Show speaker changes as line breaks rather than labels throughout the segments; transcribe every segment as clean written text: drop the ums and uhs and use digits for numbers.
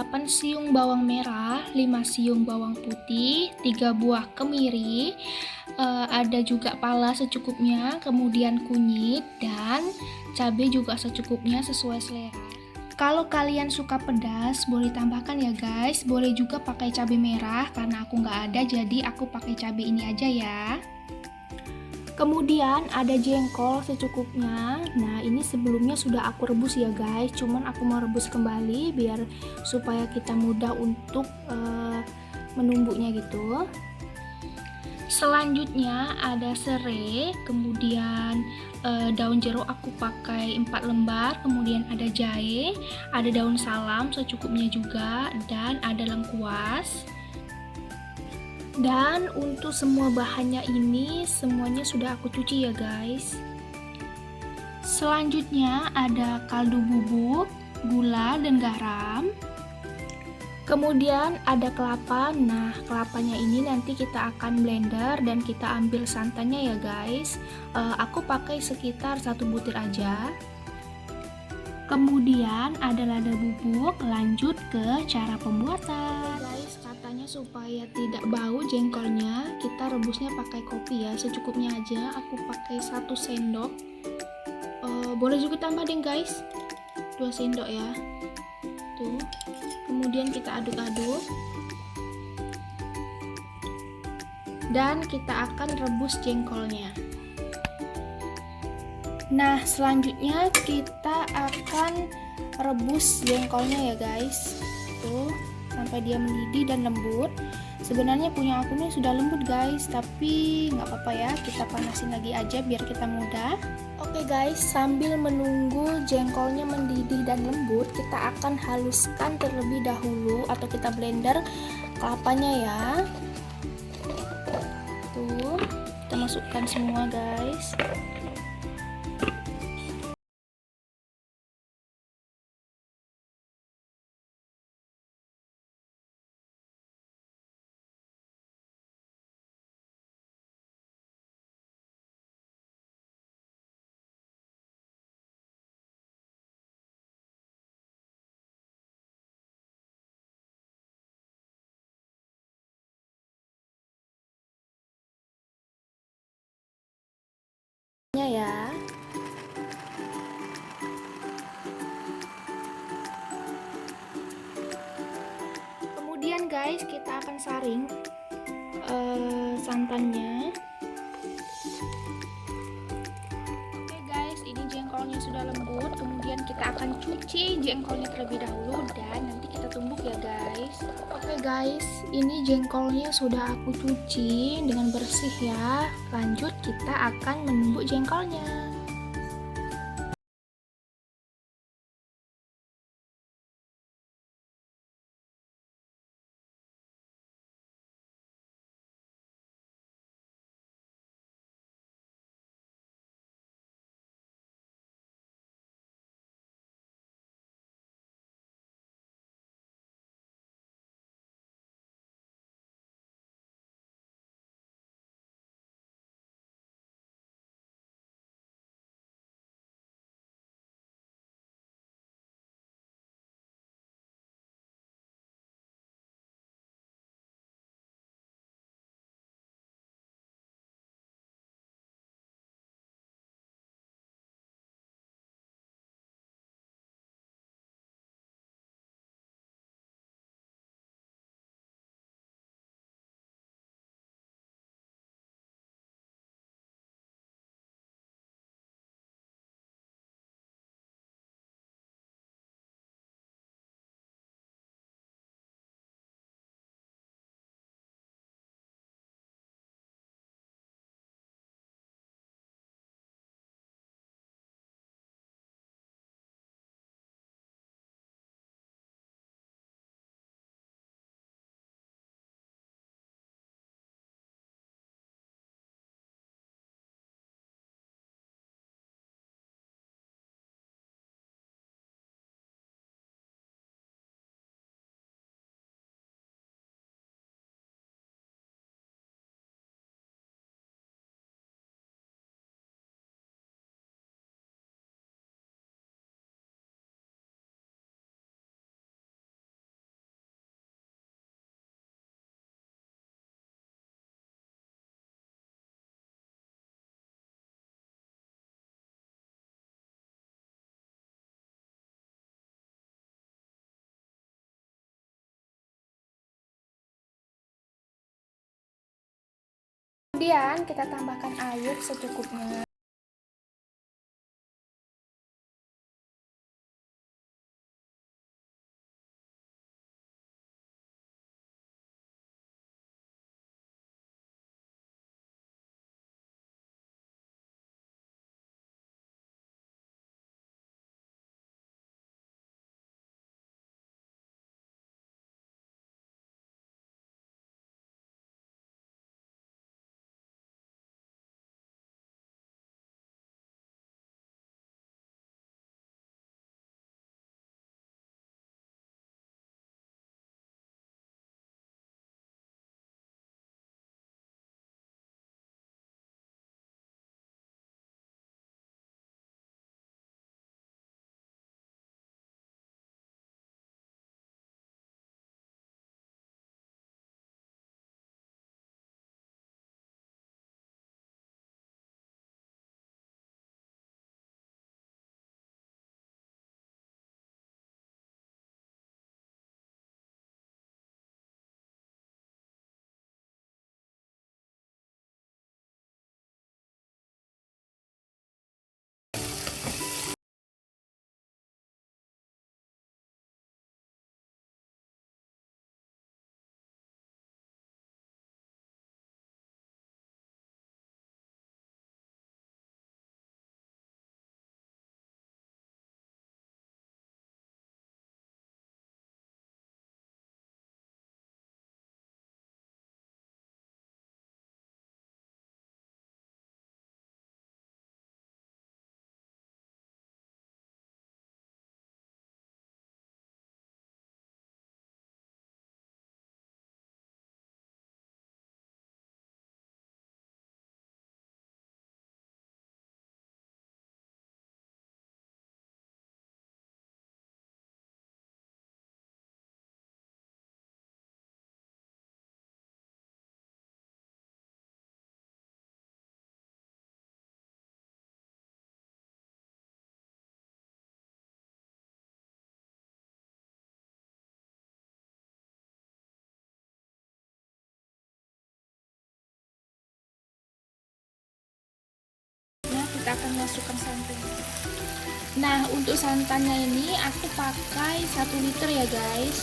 8 siung bawang merah, 5 siung bawang putih, 3 buah kemiri, ada juga pala secukupnya, kemudian kunyit, dan cabai juga secukupnya sesuai selera. Kalau kalian suka pedas, boleh tambahkan ya guys. Boleh juga pakai cabai merah, karena aku nggak ada, jadi aku pakai cabai ini aja ya. Kemudian ada jengkol secukupnya. Nah, ini sebelumnya sudah aku rebus ya guys, cuman aku mau rebus kembali biar supaya kita mudah untuk menumbuknya gitu. Selanjutnya ada serai, kemudian daun jeruk aku pakai 4 lembar, kemudian ada jahe, ada daun salam secukupnya juga, dan ada lengkuas. Dan untuk semua bahannya ini semuanya sudah aku cuci ya guys. Selanjutnya ada kaldu bubuk, gula dan garam. Kemudian ada kelapa. Nah, kelapanya ini nanti kita akan blender dan kita ambil santannya ya guys. Aku pakai sekitar 1 butir aja. Kemudian ada lada bubuk. Lanjut ke cara pembuatan. Guys, katanya supaya tidak bau jengkolnya, kita rebusnya pakai kopi ya, secukupnya aja. Aku pakai 1 sendok. Boleh juga tambah deh guys, 2 sendok ya. Tuh. Kemudian kita aduk-aduk. Dan kita akan rebus jengkolnya. Nah, selanjutnya kita akan rebus jengkolnya ya guys. Tuh, sampai dia mendidih dan lembut. Sebenarnya punya aku nih sudah lembut guys, tapi nggak apa-apa ya, kita panasin lagi aja biar kita mudah. Oke guys, sambil menunggu jengkolnya mendidih dan lembut, kita akan haluskan terlebih dahulu atau kita blender kelapanya ya. Tuh, kita masukkan semua guys. Ya. Kemudian guys, kita akan saring santannya. Oke guys, ini jengkolnya sudah lembut. Kemudian kita akan cuci jengkolnya terlebih dahulu dan nanti kita tumbuk ya guys. Oke guys, ini jengkolnya sudah aku cuci dengan bersih ya. Lanjut kita akan menumbuk jengkolnya. Kemudian kita tambahkan air secukupnya. Kita akan masukkan santan. Nah, untuk santannya ini aku pakai 1 liter ya guys.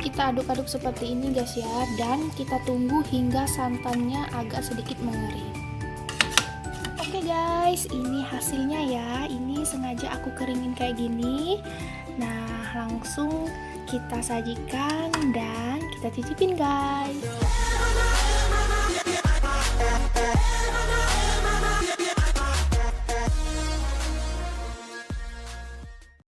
Kita aduk-aduk seperti ini guys ya, dan kita tunggu hingga santannya agak sedikit mengering. Oke guys, ini hasilnya ya. Ini sengaja aku keringin kayak gini. Nah, langsung kita sajikan dan kita cicipin guys.